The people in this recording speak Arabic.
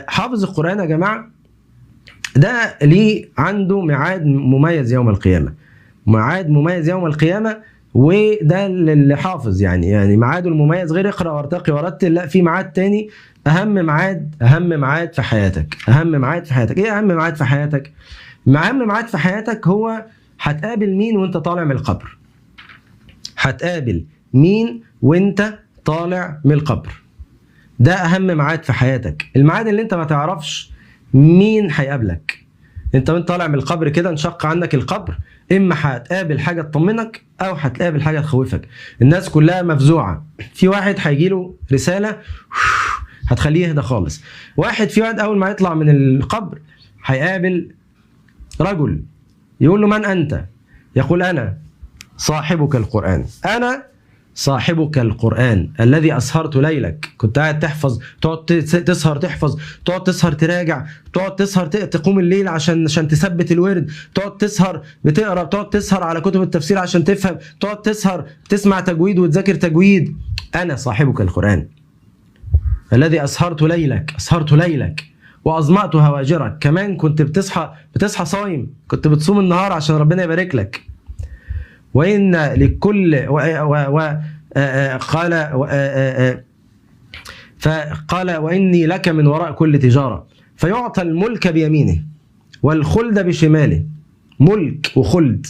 حافظ القرآن يا جماعة ده ليه عنده ميعاد مميز يوم القيامة، ميعاد مميز يوم القيامة. وده اللي حافظ يعني ميعاده المميز غير اقرأ وارتقي ورتل، لا في ميعاد تاني، أهم ميعاد في حياتك. أهم ميعاد في حياتك إيه؟ أهم ميعاد في حياتك، أهم ميعاد في حياتك هو هتقابل مين وأنت طالع من القبر. هتقابل مين وأنت طالع من القبر، ده أهم ميعاد في حياتك. الميعاد اللي أنت ما تعرفش مين هيقابلك. أنت وأنت طالع من القبر كده انشق عنك القبر، إما هتقابل حاجة تطمنك أو هتقابل حاجة تخوفك. الناس كلها مفزوعة، في واحد هيجيله رسالة هتخليه يهدى خالص. في واحد أول ما يطلع من القبر هيقابل رجل يقول له من أنت؟ يقول أنا صاحبك القرآن، أنا صاحبك القرآن الذي أسهرت ليلك. كنت قاعد تحفظ، تقعد تسهر تحفظ، تقعد تسهر تراجع، تقعد تسهر تقوم الليل عشان تثبت الورد، تقعد تسهر بتقرا، تقعد تسهر على كتب التفسير عشان تفهم، تقعد تسهر تسمع تجويد وتذاكر تجويد. أنا صاحبك القرآن الذي أسهرت ليلك وأظمأت هواجرك. كمان كنت بتصحى صايم، كنت بتصوم النهار عشان ربنا يبارك لك. وإن لكل فقال وإني لك من وراء كل تجارة، فيعطى الملك بيمينه والخلد بشماله. ملك وخلد